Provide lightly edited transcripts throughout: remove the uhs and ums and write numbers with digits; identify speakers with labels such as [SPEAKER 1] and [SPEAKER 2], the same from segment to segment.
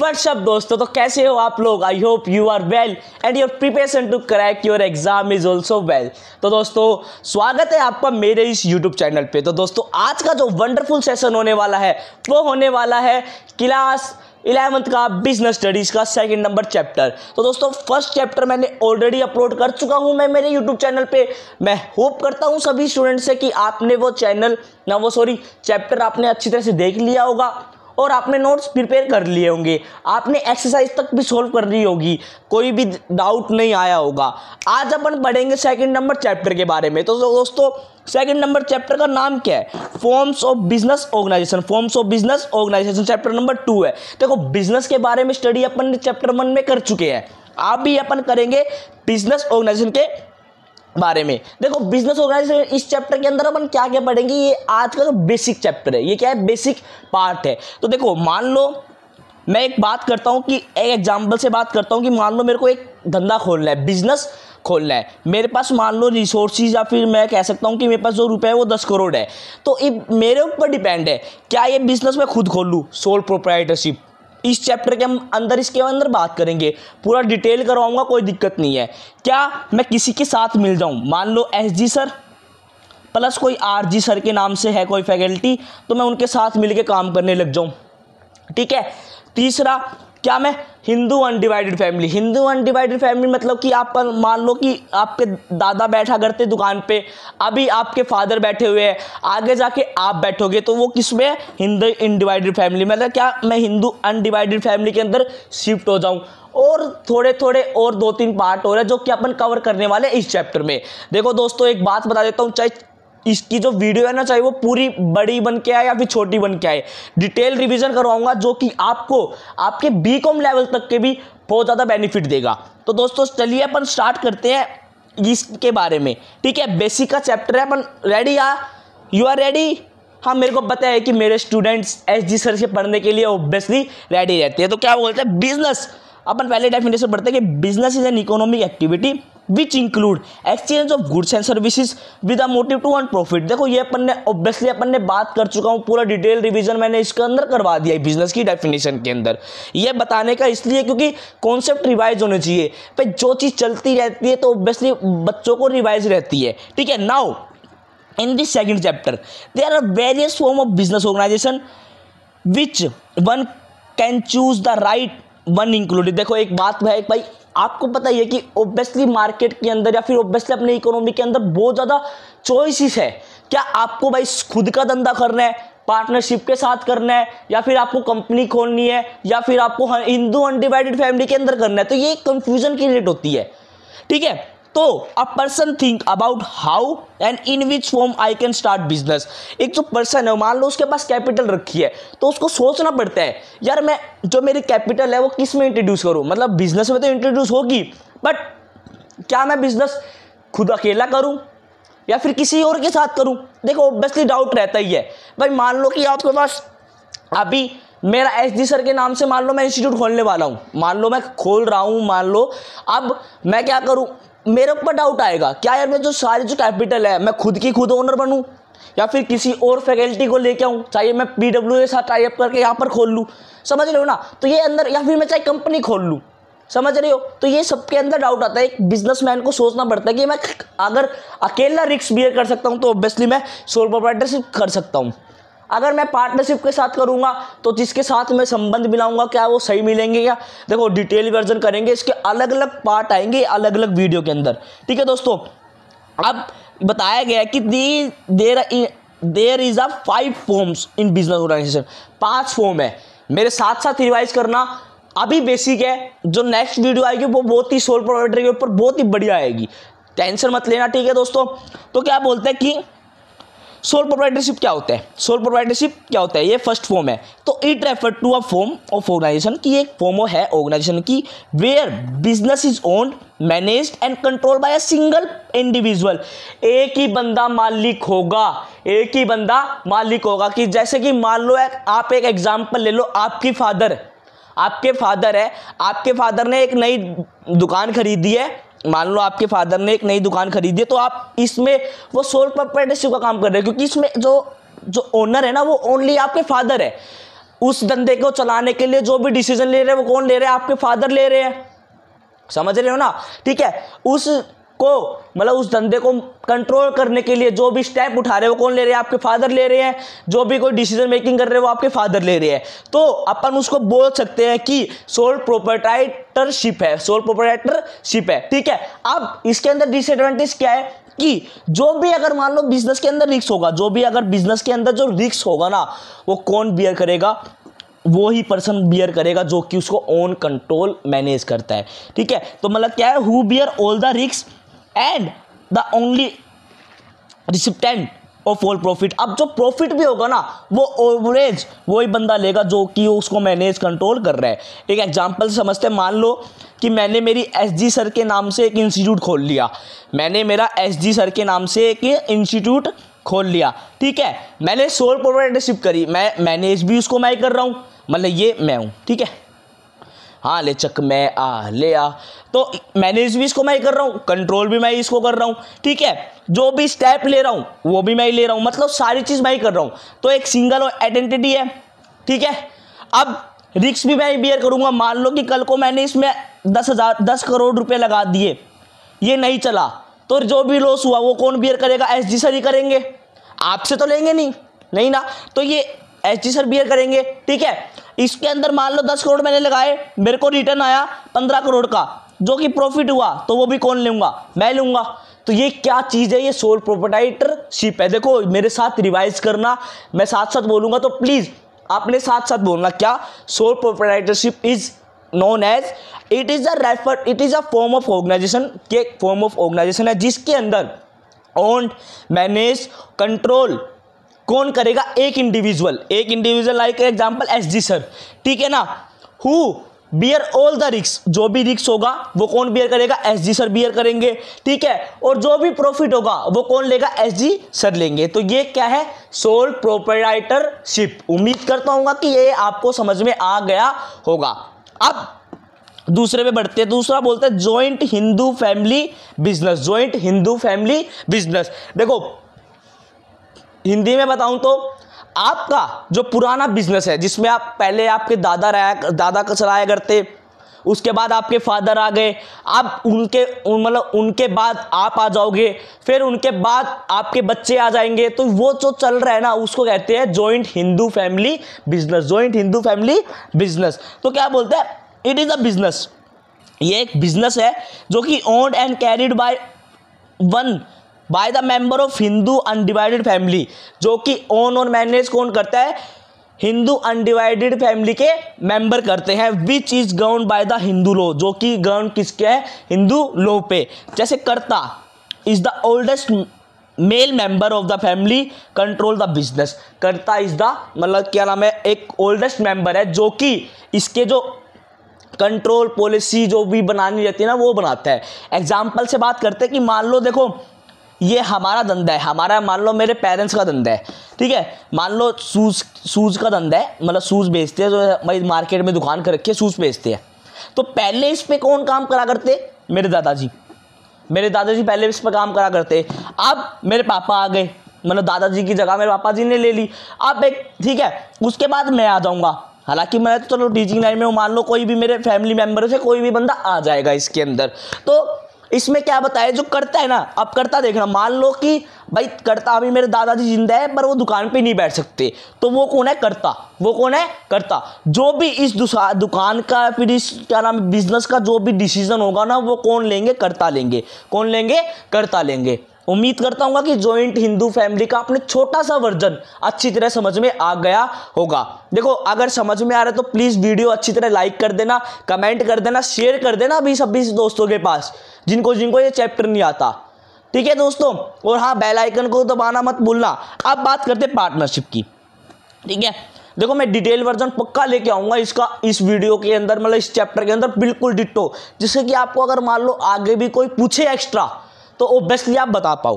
[SPEAKER 1] WhatsApp दोस्तों, तो कैसे हो आप लोग। I hope you are well and your preparation to crack your exam is also well. तो दोस्तों स्वागत है आपका मेरे इस यूट्यूब चैनल पे। तो दोस्तों आज का जो वंडरफुल सेशन होने वाला है वो होने वाला है क्लास 11th का बिजनेस स्टडीज़ का सेकंड नंबर चैप्टर। तो दोस्तों फर्स्ट चैप्टर मैंने ऑलरेडी अपलोड कर चुका हूं मैं मेरे यूट्यूब चैनल पे। मैं होप करता हूं सभी स्टूडेंट्स से कि आपने वो चैप्टर आपने अच्छी तरह से देख लिया होगा और आपने नोट्स प्रिपेयर कर लिए होंगे, आपने एक्सरसाइज तक भी सोल्व कर ली होगी, कोई भी डाउट नहीं आया होगा। आज अपन पढ़ेंगे सेकंड नंबर चैप्टर के बारे में। तो दोस्तों सेकंड नंबर चैप्टर का नाम क्या है? Forms of business organisation. Forms of business organisation chapter number 2 है। देखो बिजनेस के बारे में स्टडी अपन चैप्टर 1 में कर चुके हैं, आप भी अपन करेंगे बिजनेस ऑर्गेनाइजेशन के बारे में। देखो बिजनेस ऑर्गेनाइजेशन इस चैप्टर के अंदर अपन क्या क्या पढ़ेंगे, ये आज का जो बेसिक चैप्टर है, ये क्या है, बेसिक पार्ट है। तो देखो मान लो मैं एक बात करता हूँ कि एक एग्जांपल से बात करता हूँ कि मान लो मेरे को एक धंधा खोलना है, बिजनेस खोलना है, मेरे पास मान लो रिसोर्सेज या फिर मैं कह सकता हूँ कि मेरे पास जो रुपए है वो 10 करोड़ है। तो मेरे ऊपर डिपेंड है क्या ये बिजनेस मैं खुद खोल लूँ, सोल प्रोप्राइटरशिप। इस चैप्टर के अंदर इसके अंदर बात करेंगे, पूरा डिटेल करवाऊंगा, कोई दिक्कत नहीं है। क्या मैं किसी के साथ मिल जाऊं, मान लो SG सर प्लस कोई RG सर के नाम से है कोई फैकल्टी, तो मैं उनके साथ मिलके काम करने लग जाऊं, ठीक है। तीसरा, क्या मैं Hindu undivided family. Hindu undivided family मतलब कि आप मान लो कि आपके दादा बैठा करते दुकान पे, अभी आपके फादर बैठे हुए हैं, आगे जाके आप बैठोगे, तो वो किस में है, हिंदू अनडिवाइडेड फैमिली। मतलब क्या मैं हिंदू अनडिवाइडेड फैमिली के अंदर शिफ्ट हो जाऊं। और थोड़े थोड़े और 2-3 पार्ट हो रहे हैं जो कि अपन कवर करने वाले इस चैप्टर में। देखो दोस्तों एक बात बता देता हूँ, चाहे इसकी जो वीडियो है ना, चाहे वो पूरी बड़ी बन के आए या फिर छोटी बन के आए, डिटेल रिवीजन करवाऊंगा जो कि आपको आपके BCom लेवल तक के भी बहुत ज़्यादा बेनिफिट देगा। तो दोस्तों चलिए अपन स्टार्ट करते हैं इसके बारे में, ठीक है। बेसिक का चैप्टर है, अपन रेडी? You are ready? हाँ, मेरे को पता है कि मेरे स्टूडेंट्स SG सर से पढ़ने के लिए ऑब्वियसली रेडी रहते हैं। तो क्या बोलते हैं बिजनेस, अपन पहले डेफिनेशन पढ़ते हैं कि business is an economic activity which include exchange of goods and services with a motive to earn profit. देखो ये अपन ने बात कर चुका हूँ, पूरा डिटेल रिवीजन मैंने इसके अंदर करवा दिया है बिजनेस की डेफिनेशन के अंदर। ये बताने का इसलिए क्योंकि कॉन्सेप्ट रिवाइज होने चाहिए भाई, जो चीज़ चलती रहती है तो ऑब्वियसली बच्चों को रिवाइज रहती है, ठीक है। Now in this second chapter there are various form of business organisation which one can choose the right one included. देखो एक बात है भाई, आपको पता ही है कि ऑब्वियसली मार्केट के अंदर या फिर ऑब्वियसली अपने इकोनॉमी के अंदर बहुत ज़्यादा चॉइसेस है। क्या आपको भाई खुद का धंधा करना है, पार्टनरशिप के साथ करना है, या फिर आपको कंपनी खोलनी है, या फिर आपको हिंदू अनडिवाइडेड फैमिली के अंदर करना है, तो ये कंफ्यूजन क्रिएट होती है, ठीक है। तो a person think about how and in which form I can start business. एक जो पर्सन है, मान लो उसके पास कैपिटल रखी है, तो उसको सोचना पड़ता है यार मैं जो मेरी कैपिटल है वो किस में इंट्रोड्यूस करूं। मतलब बिजनेस में तो इंट्रोड्यूस होगी, बट क्या मैं बिजनेस खुद अकेला करूं या फिर किसी और के साथ करूं। देखो ऑब्वियसली डाउट रहता ही है भाई। मान लो कि आपके पास अभी मेरा SG सर के नाम से मान लो मैं इंस्टीट्यूट खोलने वाला हूँ, मान लो मैं खोल रहा हूँ, मान लो अब मैं क्या करूँ, मेरे ऊपर डाउट आएगा क्या यार मैं जो सारी जो कैपिटल है मैं खुद की खुद ओनर बनूं या फिर किसी और फैकल्टी को लेके आऊं, चाहे मैं PW के साथ टाई अप करके यहाँ पर खोल लूँ, समझ रहे हो ना। तो ये अंदर, या फिर मैं चाहे कंपनी खोल लूँ, समझ रहे हो। तो ये सबके अंदर डाउट आता है। एक बिजनेसमैन को सोचना पड़ता है कि मैं अगर अकेला रिस्क बियर कर सकता हूँ तो ऑब्वियसली मैं सोल प्रोप्राइटरशिप कर सकता हूँ। अगर मैं पार्टनरशिप के साथ करूंगा तो जिसके साथ मैं संबंध मिलाऊंगा क्या वो सही मिलेंगे क्या। देखो डिटेल वर्जन करेंगे, इसके अलग अलग पार्ट आएंगे अलग अलग वीडियो के अंदर, ठीक है दोस्तों। अब बताया गया है कि there is a 5 forms in business organisation. 5 form है, मेरे साथ साथ रिवाइज करना। अभी बेसिक है, जो नेक्स्ट वीडियो आएगी वो बहुत ही सोल प्रोवाइडर के ऊपर बहुत ही बढ़िया आएगी, टेंशन मत लेना, ठीक है दोस्तों। तो क्या बोलते हैं कि सोल प्रोप्राइटरशिप क्या होता है, सोल प्रोप्राइटरशिप क्या होता है, ये फर्स्ट फॉर्म है। तो it refer to a form of organisation की, एक फॉर्म है ऑर्गेनाइजेशन की where business is owned managed and controlled by a single individual. एक ही बंदा मालिक होगा, एक ही बंदा मालिक होगा। कि जैसे कि मान लो आप एक एग्जांपल ले लो, आपके फादर है, आपके फादर ने एक नई दुकान खरीदी है, मान लो आपके फादर ने एक नई दुकान खरीदी है, तो आप इसमें वो सोल प्रोप्राइटरशिप का काम कर रहे हैं, क्योंकि इसमें जो ओनर है ना वो ओनली आपके फादर है। उस धंधे को चलाने के लिए जो भी डिसीजन ले रहे हैं वो कौन ले रहे हैं, आपके फादर ले रहे हैं, समझ रहे हो ना। ठीक है, उसको मतलब उस धंधे को कंट्रोल करने के लिए जो भी स्टेप उठा रहे हैं वो कौन ले रहे हैं, आपके फादर ले रहे हैं। जो भी कोई डिसीजन मेकिंग कर रहे हैं वो आपके फादर ले रहे हैं। तो अपन उसको बोल सकते हैं कि सोल प्रोप्राइटरशिप है, सोल प्रोप्राइटरशिप है। ठीक है, अब इसके अंदर डिसएडवांटेज क्या है कि जो भी अगर मान लो बिजनेस के अंदर रिस्क होगा, जो भी अगर बिजनेस के अंदर जो रिस्क होगा ना, वो कौन बियर करेगा, वो ही पर्सन बियर करेगा जो कि उसको ओन कंट्रोल मैनेज करता है। ठीक है, तो मतलब क्या है, who bear all the risk and the only recipient of all profit. अब जो प्रॉफिट भी होगा ना वो ओवरेज वही बंदा लेगा जो कि उसको मैनेज कंट्रोल कर रहा है। एक एग्जांपल समझते हैं, मान लो कि मैंने मेरी एसजी सर के नाम से एक इंस्टीट्यूट खोल लिया, मैंने मेरा एसजी सर के नाम से एक इंस्टीट्यूट खोल लिया। ठीक है, मैंने सोल प्रोप्राइटरशिप करी, मैं मैनेज भी उसको मैं कर रहा हूँ, मतलब ये मैं हूँ। ठीक है, हाँ ले चक मैं आ ले आ, तो मैनेज भी इसको मैं कर रहा हूँ, कंट्रोल भी मैं इसको कर रहा हूँ। ठीक है, जो भी स्टेप ले रहा हूँ वो भी मैं ही ले रहा हूँ, मतलब सारी चीज़ मैं ही कर रहा हूँ। तो एक सिंगल आइडेंटिटी है। ठीक है, अब रिस्क भी मैं ही बियर करूँगा। मान लो कि कल को मैंने इसमें 10 करोड़ रुपए लगा दिए, ये नहीं चला, तो जो भी लॉस हुआ वो कौन बियर करेगा, एसजी सर ही करेंगे, आपसे तो लेंगे नहीं ना, तो ये एसजी सर बियर करेंगे। ठीक है, इसके अंदर मान लो 10 करोड़ मैंने लगाए, मेरे को रिटर्न आया 15 करोड़ का, जो कि प्रॉफिट हुआ, तो वो भी कौन लूंगा, मैं लूंगा। तो ये क्या चीज़ है, ये सोल प्रोप्राइटरशिप है। देखो मेरे साथ रिवाइज करना, मैं साथ साथ बोलूंगा तो प्लीज़ आपने साथ साथ बोलना। क्या sole proprietorship is known as, it is a form of organisation, के फॉर्म ऑफ ऑर्गेनाइजेशन है जिसके अंदर ओन मैनेज कंट्रोल कौन करेगा, एक इंडिविजुअल लाइक एग्जांपल एसजी सर। ठीक है ना, who bear all the risk, जो भी रिस्क होगा वो कौन बियर करेगा, एसजी सर बियर करेंगे। ठीक है, और जो भी प्रॉफिट होगा वो कौन लेगा, एसजी सर लेंगे। तो ये क्या है, सोल प्रोप्राइटरशिप। उम्मीद करता हूँ कि ये आपको समझ में आ गया होगा। अब दूसरे पे बढ़ते हैं, दूसरा बोलते हैं joint Hindu family business. Joint Hindu family business, देखो हिंदी में बताऊं तो आपका जो पुराना बिजनेस है जिसमें आप पहले आपके दादा का चलाया करते, उसके बाद आपके फादर आ गए, आप उनके बाद आप आ जाओगे, फिर उनके बाद आपके बच्चे आ जाएंगे, तो वो जो चल रहा है ना उसको कहते हैं joint Hindu family business. Joint Hindu family business, तो क्या बोलते हैं, इट इज अ बिजनेस, ये एक बिजनेस है जो कि owned and carried by the member of Hindu undivided family. जो कि ओन और मैनेज कौन करता है, हिंदू अनडिवाइडेड फैमिली के मेंबर करते हैं, which is govern by the Hindu law, जो कि गवर्न किसके है, हिंदू लॉ पे। जैसे कर्ता is the oldest male member of the family control the business. कर्ता इज द मतलब क्या नाम है, एक ओल्डेस्ट मेंबर है जो कि इसके जो कंट्रोल पॉलिसी जो भी बनानी रहती है ना वो बनाता है। एग्जाम्पल से बात करते हैं कि मान लो देखो ये हमारा धंधा है, हमारा मान लो मेरे पेरेंट्स का धंधा है। ठीक है, मान लो शूज़ का धंधा है, मतलब शूज़ बेचते हैं, जो भाई मार्केट में दुकान कर रखी है शूज़ बेचते हैं। तो पहले इस पे कौन काम करा करते, मेरे दादाजी पहले इस पे काम करा करते। अब मेरे पापा आ गए, मतलब दादाजी की जगह मेरे पापा जी ने ले ली। अब एक ठीक है, उसके बाद मैं आ जाऊँगा, हालांकि मैं तो चलो टीचिंग लाइन में हूँ, मान लो कोई भी मेरे फैमिली मेम्बर से कोई भी बंदा आ जाएगा इसके अंदर। तो इसमें क्या बताया, जो करता है ना, अब करता देखना, मान लो कि भाई करता अभी मेरे दादाजी जिंदा है पर वो दुकान पे नहीं बैठ सकते, तो वो कौन है, करता। वो कौन है, करता। जो भी इस दुकान का फिर इस क्या नाम बिजनेस का जो भी डिसीजन होगा ना वो कौन लेंगे, करता लेंगे। कौन लेंगे, करता लेंगे। उम्मीद करता हूँ कि जॉइंट हिंदू फैमिली का अपने छोटा सा वर्जन अच्छी तरह समझ में आ गया होगा। देखो अगर समझ में आ रहा है तो प्लीज़ वीडियो अच्छी तरह लाइक कर देना, कमेंट कर देना, शेयर कर देना अभी सभी दोस्तों के पास जिनको ये चैप्टर नहीं आता। ठीक है दोस्तों, और हाँ बेल आइकन को दबाना मत भूलना। अब बात करते हैं पार्टनरशिप की। ठीक है, देखो मैं डिटेल वर्जन पक्का लेके आऊँगा इसका इस वीडियो के अंदर, मतलब इस चैप्टर के अंदर बिल्कुल डिट्टो, जिससे कि आपको अगर मान लो आगे भी कोई पूछे एक्स्ट्रा तो ऑब्वियसली आप बता पाओ।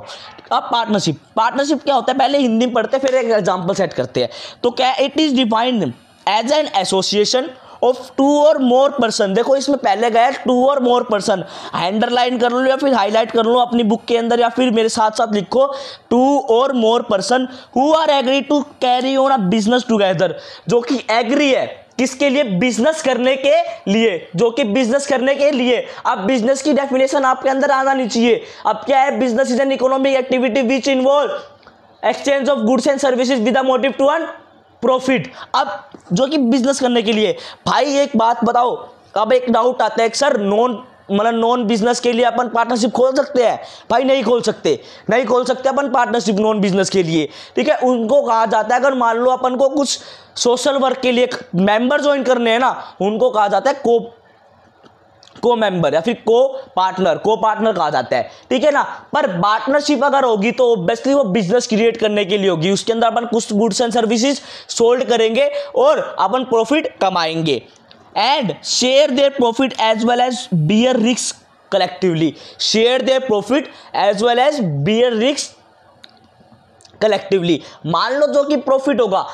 [SPEAKER 1] अब पार्टनरशिप क्या होता है, पहले हिंदी में पढ़ते हैं फिर एक एग्जांपल सेट करते हैं। तो क्या, it is defined as an association of 2 और मोर पर्सन। देखो इसमें पहले गया 2 और मोर पर्सन, अंडरलाइन कर लो या फिर हाईलाइट कर लो अपनी बुक के अंदर, या फिर मेरे साथ साथ लिखो 2 और more person who are agree to carry on a business together. जो कि एग्री है किसके लिए? बिजनेस करने के लिए, जो कि बिजनेस करने के लिए। अब बिजनेस की डेफिनेशन आपके अंदर आना नहीं चाहिए। अब क्या है? Business is an economic activity which involve exchange of goods and services with a motive to earn profit. अब जो कि बिजनेस करने के लिए। भाई एक बात बताओ, अब एक डाउट आता है सर नॉन बिजनेस के लिए अपन पार्टनरशिप खोल सकते हैं? भाई नहीं खोल सकते, नहीं खोल सकते अपन पार्टनरशिप नॉन बिजनेस के लिए। ठीक है, उनको कहा जाता है, अगर मान लो अपन को कुछ सोशल वर्क के लिए मेंबर ज्वाइन करने हैं ना, उनको कहा जाता है को मेंबर या फिर को पार्टनर कहा जाता है। ठीक है ना। पर पार्टनरशिप अगर होगी तो ऑब्वियसली वो बिजनेस क्रिएट करने के लिए होगी। उसके अंदर अपन कुछ गुड्स एंड सर्विसेज सोल्ड करेंगे और अपन प्रॉफिट कमाएंगे and share their profit as well as bear risk collectively. Share their profit as well as bear risk collectively. मान लो जो कि प्रॉफिट होगा,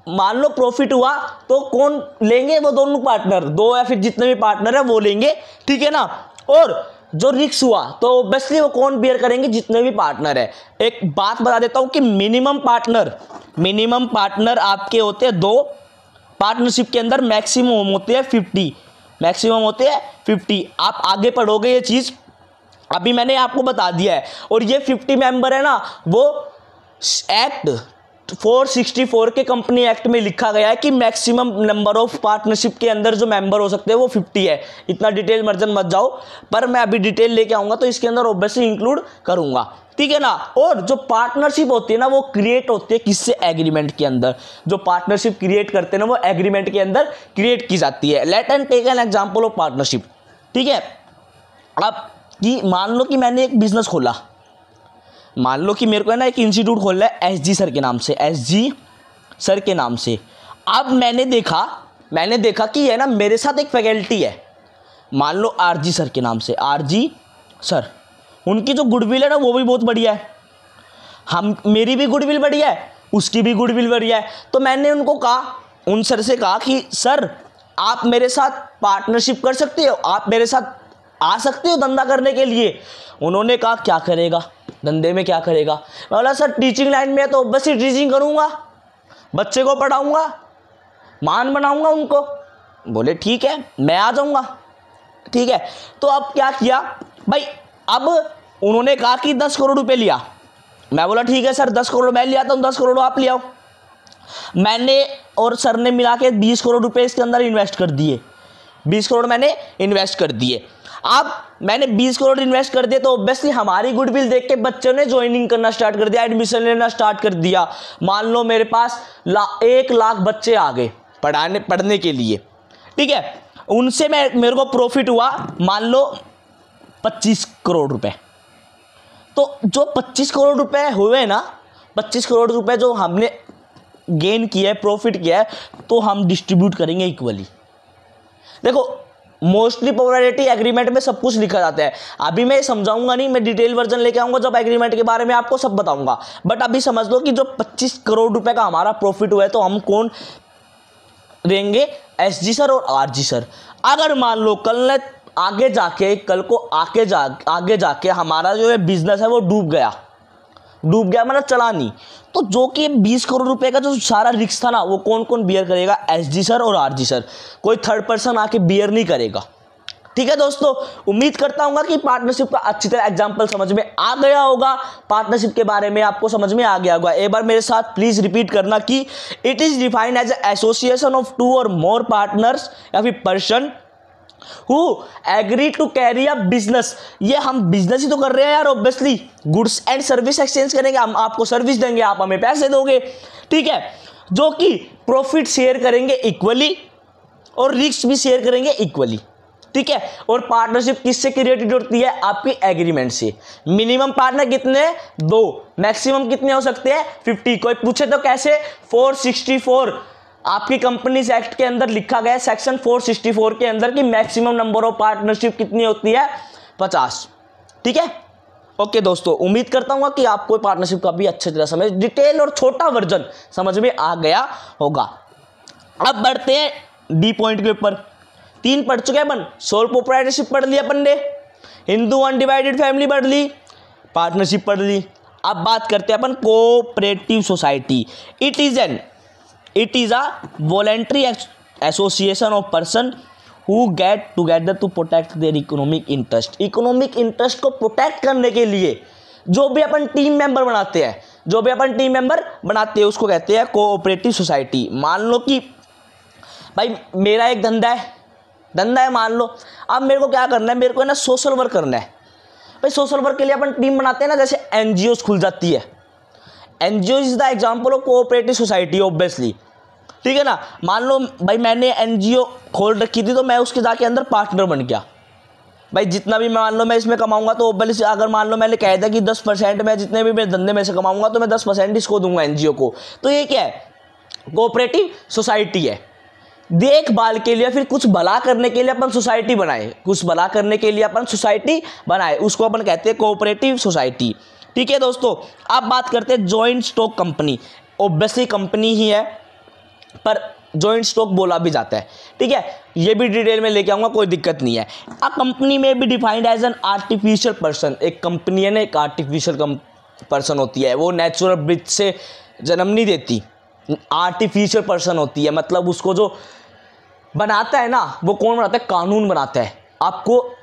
[SPEAKER 1] मान लो प्रॉफिट हुआ तो कौन लेंगे? वो दोनों पार्टनर, दो या फिर जितने भी पार्टनर है वो लेंगे। ठीक है ना। और जो रिस्क हुआ तो ऑब्वियसली वो कौन बियर करेंगे? जितने भी पार्टनर है। एक बात बता देता हूं कि मिनिमम पार्टनर आपके होते हैं 2, पार्टनरशिप के अंदर मैक्सिमम होते हैं 50। आप आगे पढ़ोगे ये चीज, अभी मैंने आपको बता दिया है। और ये 50 मेंबर है ना, वो एक्ट 464 के कंपनी एक्ट में लिखा गया है कि मैक्सिमम नंबर ऑफ पार्टनरशिप के अंदर जो मेंबर हो सकते हैं वो 50 है। इतना डिटेल मर्जन मत जाओ, पर मैं अभी डिटेल लेके आऊंगा तो इसके अंदर ऑब्वियसली इंक्लूड करूंगा। ठीक है ना। और जो पार्टनरशिप होती है ना, वो क्रिएट होती है किससे? एग्रीमेंट के अंदर। जो पार्टनरशिप क्रिएट करते हैं ना, वो एग्रीमेंट के अंदर क्रिएट की जाती है। Let and take an example of partnership. ठीक है। अब कि मान लो कि मैंने एक बिजनेस खोला, मान लो कि मेरे को है ना एक इंस्टीट्यूट खोलना है एसजी सर के नाम से। अब मैंने देखा कि है ना मेरे साथ एक फैकल्टी है, मान लो आरजी सर के नाम से, आरजी सर। उनकी जो गुडविल है ना वो भी बहुत बढ़िया है, मेरी भी गुडविल बढ़िया है, उसकी भी गुडविल बढ़िया है। तो मैंने उन सर से कहा कि सर आप मेरे साथ पार्टनरशिप कर सकते हो, आप मेरे साथ आ सकते हो धंधा करने के लिए। उन्होंने कहा क्या करेगा धंधे में, क्या करेगा? मैं बोला सर टीचिंग लाइन में है तो बस ही टीचिंग करूंगा, बच्चे को पढ़ाऊंगा, मान बनाऊंगा उनको। बोले ठीक है मैं आ जाऊंगा। ठीक है। तो अब क्या किया भाई, अब उन्होंने कहा कि 10 करोड़ रुपए लिया। मैं बोला ठीक है सर 10 करोड़ मैं लिया, तो 10 करोड़ आप ले आओ। मैंने और सर ने मिला के 20 करोड़ रुपए इसके अंदर इन्वेस्ट कर दिए। 20 करोड़ मैंने इन्वेस्ट कर दिए। अब मैंने 20 करोड़ इन्वेस्ट कर दिए तो ऑब्वियसली हमारी गुडविल देख के बच्चों ने ज्वाइनिंग करना स्टार्ट कर दिया, एडमिशन लेना स्टार्ट कर दिया। मान लो मेरे पास 1 लाख बच्चे आ गए पढ़ने के लिए। ठीक है। उनसे मेरे को प्रॉफिट हुआ मान लो 25 करोड़ रुपए। तो जो 25 करोड़ रुपए हुए ना, 25 करोड़ रुपए जो हमने गेन किया है, प्रॉफिट किया है, तो हम डिस्ट्रीब्यूट करेंगे इक्वली। देखो मोस्टली प्रोबेबिलिटी एग्रीमेंट में सब कुछ लिखा जाता है। अभी मैं समझाऊंगा नहीं, मैं डिटेल वर्जन लेके आऊंगा जब एग्रीमेंट के बारे में आपको सब बताऊंगा। बट अभी समझ लो कि जो 25 करोड़ रुपए का हमारा प्रॉफिट हुआ है तो हम कौन देंगे? एसजी सर और आरजी सर। अगर मान लो कल आगे जाके हमारा जो है बिजनेस है वो डूब गया मतलब चला नहीं, तो जो कि 20 करोड़ रुपए का जो सारा रिस्क था ना, वो कौन कौन बियर करेगा? एसजी सर और आरजी सर। कोई थर्ड पर्सन आके बियर नहीं करेगा। ठीक है दोस्तों, उम्मीद करता हूँ कि पार्टनरशिप का अच्छी तरह एग्जांपल समझ में आ गया होगा, पार्टनरशिप के बारे में आपको समझ में आ गया होगा। एक बार मेरे साथ प्लीज रिपीट करना कि it is defined as association of 2 और मोर पार्टनर्स या फिर person who agree to carry a business. ये हम बिजनेस ही तो कर रहे हैं यार, obviously goods and service exchange करेंगे, हम आपको सर्विस देंगे, आप हमें पैसे दोगे। ठीक है। जो कि प्रॉफिट शेयर करेंगे इक्वली और रिस्क भी शेयर करेंगे इक्वली। ठीक है। और पार्टनरशिप किससे क्रिएटेड होती है? आपकी एग्रीमेंट से। मिनिमम पार्टनर कितने? 2। मैक्सिमम कितने हो सकते हैं? 50। कोई पूछे तो कैसे? 464 आपकी कंपनीज एक्ट के अंदर लिखा गया है, सेक्शन 464 के अंदर कि मैक्सिमम नंबर ऑफ पार्टनरशिप कितनी होती है? 50। ठीक है। ओके दोस्तों, उम्मीद करता हूँ कि आपको पार्टनरशिप का भी अच्छी तरह डिटेल और छोटा वर्जन समझ में आ गया होगा। अब बढ़ते हैं डी पॉइंट के ऊपर 3 पढ़ चुके हैं अपन। सोल प्रोप्राइटरशिप पढ़ ली अपन ने, हिंदू अनडिवाइडेड फैमिली पढ़ ली, पार्टनरशिप पढ़ ली। अब बात करते हैं अपन cooperative society. It is a voluntary association of person who get together to protect their economic interest. Economic interest को प्रोटेक्ट करने के लिए जो भी अपन टीम मेंबर बनाते हैं उसको कहते हैं कोऑपरेटिव सोसाइटी। मान लो कि भाई मेरा एक धंधा है मान लो। अब मेरे को क्या करना है, मेरे को ना सोशल वर्क करना है। भाई सोशल वर्क के लिए अपन टीम बनाते हैं ना, जैसे एनजीओज खुल जाती है। NGO is the example of cooperative society obviously, ठीक है ना। मान लो भाई मैंने एनजीओ खोल रखी थी तो मैं उसके जाके अंदर पार्टनर बन गया। भाई जितना भी मान लो मैं इसमें कमाऊंगा तो ऑब्वियसली अगर मान लो मैंने कह दिया कि 10% मैं जितने भी मेरे धंधे में से कमाऊंगा तो मैं 10% इसको दूंगा एनजीओ को। तो ये क्या है, कोऑपरेटिव सोसाइटी है। देखभाल के लिए फिर कुछ भला करने के लिए अपन सोसाइटी बनाए, उसको अपन कहते हैं कोऑपरेटिव सोसाइटी। ठीक है दोस्तों, अब बात करते हैं joint stock company. Obviously company ही है पर जॉइंट स्टॉक बोला भी जाता है, ठीक है। ये भी डिटेल में लेके आऊंगा, कोई दिक्कत नहीं है। अ कंपनी में भी defined as an artificial person. एक कंपनी है ना, एक आर्टिफिशियल पर्सन होती है, वो नेचुरल ब्रिथ से जन्म नहीं देती, आर्टिफिशियल पर्सन होती है। मतलब उसको जो बनाता है ना, वो कौन बनाता है, कानून बनाता है। आपको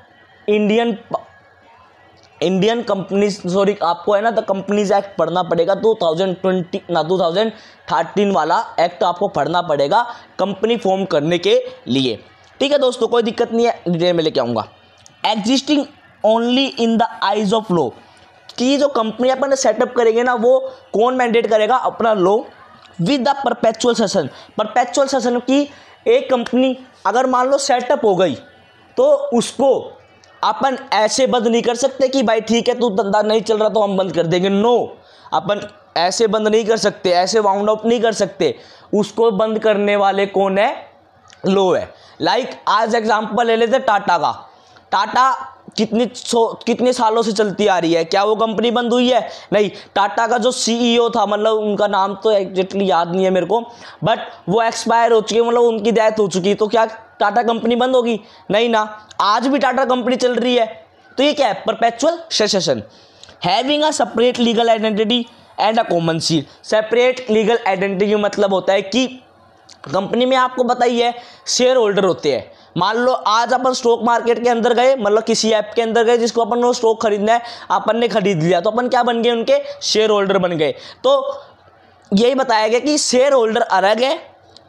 [SPEAKER 1] इंडियन कंपनीज आपको है ना द कंपनीज एक्ट पढ़ना पड़ेगा। 2013 वाला एक्ट आपको पढ़ना पड़ेगा कंपनी फॉर्म करने के लिए, ठीक है दोस्तों, कोई दिक्कत नहीं है, डिटेल में लेके आऊँगा। Existing only in the eyes of law, कि जो कंपनी अपन सेटअप करेंगे ना वो कौन मैंडेट करेगा, अपना law with the perpetual session की एक कंपनी अगर मान लो सेटअप हो गई तो उसको अपन ऐसे बंद नहीं कर सकते कि भाई ठीक है तू धंधा नहीं चल रहा तो हम बंद कर देंगे। नो, अपन ऐसे बंद नहीं कर सकते, ऐसे वाउंड अप नहीं कर सकते। उसको बंद करने वाले कौन है, लो है। लाइक आज एग्जांपल ले लेते टाटा का। टाटा कितने सालों से चलती आ रही है, क्या वो कंपनी बंद हुई है? नहीं। टाटा का जो सीईओ था, मतलब उनका नाम तो एग्जैक्टली याद नहीं है मेरे को, बट वो एक्सपायर हो चुके, मतलब उनकी डेथ हो चुकी। तो क्या टाटा कंपनी बंद होगी? नहीं ना, आज भी टाटा कंपनी चल रही है। तो ये क्या है, perpetual cessation. Having a separate legal identity and a common seal. Separate legal identity मतलब होता है कि कंपनी में आपको बताइए शेयर होल्डर होते हैं। मान लो आज अपन स्टॉक मार्केट के अंदर गए, मतलब किसी ऐप के अंदर गए जिसको अपन को स्टॉक खरीदना है, अपन ने खरीद लिया तो अपन क्या बन गए, उनके शेयर होल्डर बन गए। तो यही बताया गया कि शेयर होल्डर अलग है,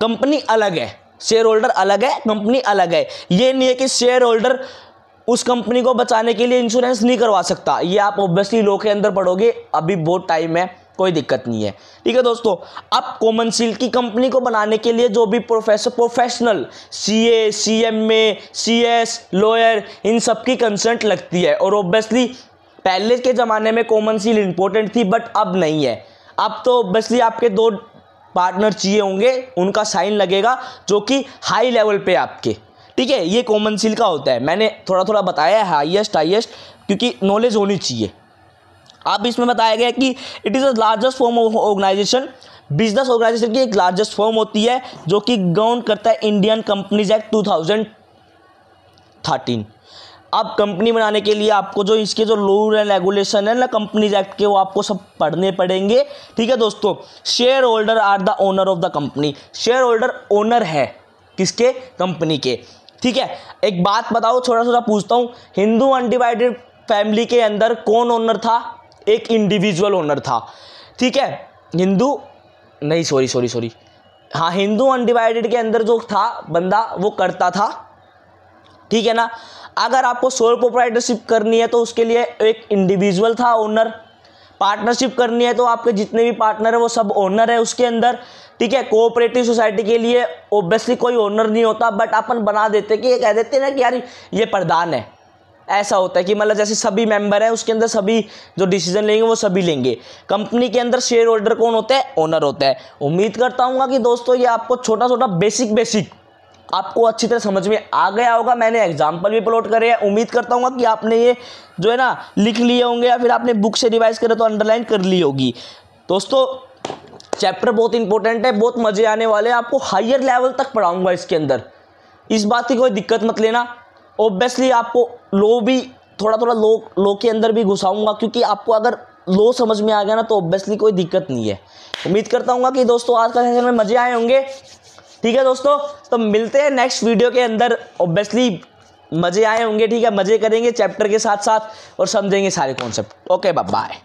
[SPEAKER 1] कंपनी अलग है। शेयर होल्डर अलग है, कंपनी अलग है। ये नहीं है कि शेयर होल्डर उस कंपनी को बचाने के लिए इंश्योरेंस नहीं करवा सकता। ये आप ऑब्वियसली लॉ के अंदर पढ़ोगे, अभी बहुत टाइम है, कोई दिक्कत नहीं है, ठीक है दोस्तों। अब कॉमन सील की कंपनी को बनाने के लिए जो भी professional CA, CMA, CS, lawyer, इन सब की कंसल्ट लगती है। और ऑब्वियसली पहले के ज़माने में कॉमन सील इंपॉर्टेंट थी, बट अब नहीं है। अब तो ऑब्वियसली आपके 2 पार्टनर चाहिए होंगे, उनका साइन लगेगा जो कि हाई लेवल पे आपके, ठीक है। ये कॉमन सील का होता है। मैंने थोड़ा थोड़ा बताया है हाईएस्ट, क्योंकि नॉलेज होनी चाहिए। अब इसमें बताया गया कि it is the largest form of organisation. Business organisation की एक लार्जेस्ट फॉर्म होती है जो कि गवर्न करता है इंडियन कंपनीज एक्ट 2013। अब कंपनी बनाने के लिए आपको जो इसके जो रूल एंड रेगुलेशन है ना कंपनीज एक्ट के, वो आपको सब पढ़ने पड़ेंगे, ठीक है दोस्तों। Shareholder are the owner of the company. Shareholder owner है किसके, कंपनी के, ठीक है। एक बात बताओ, थोड़ा पूछता हूँ, हिंदू अनडिवाइडेड फैमिली के अंदर कौन ओनर था? एक इंडिविजुअल ओनर था, ठीक है। हिंदू अनडिवाइडेड के अंदर जो था बंदा वो करता था, ठीक है ना। अगर आपको सोल प्रोप्राइटरशिप करनी है तो उसके लिए एक इंडिविजुअल था ओनर। पार्टनरशिप करनी है तो आपके जितने भी पार्टनर है वो सब ओनर है उसके अंदर, ठीक है। कोऑपरेटिव सोसाइटी के लिए ऑब्वियसली कोई ओनर नहीं होता, बट अपन बना देते कि ये कह देते हैं ना कि यार ये प्रधान है। ऐसा होता है कि मतलब जैसे सभी मेंबर हैं उसके अंदर सभी जो डिसीजन लेंगे वो सभी लेंगे। कंपनी के अंदर शेयर होल्डर कौन होता है, ओनर होता है। उम्मीद करता हूँ कि दोस्तों ये आपको छोटा बेसिक आपको अच्छी तरह समझ में आ गया होगा। मैंने एग्जाम्पल भी अपलोड करे हैं। उम्मीद करता हूँ कि आपने ये जो है ना लिख लिए होंगे, या फिर आपने बुक से रिवाइज करे तो अंडरलाइन कर ली होगी। दोस्तों चैप्टर बहुत इंपॉर्टेंट है, बहुत मजे आने वाले हैं, आपको हायर लेवल तक पढ़ाऊंगा इसके अंदर, इस बात की कोई दिक्कत मत लेना। ऑब्वियसली आपको लो भी थोड़ा थोड़ा लो के अंदर भी घुसाऊंगा, क्योंकि आपको अगर लो समझ में आ गया ना तो ऑब्वियसली कोई दिक्कत नहीं है। उम्मीद करता हूँ कि दोस्तों आज का सेशन में मजे आए होंगे। ठीक है दोस्तों, तो मिलते हैं नेक्स्ट वीडियो के अंदर। ऑब्वियसली मजे आए होंगे, ठीक है, मजे करेंगे चैप्टर के साथ साथ और समझेंगे सारे कॉन्सेप्ट। Okay bye.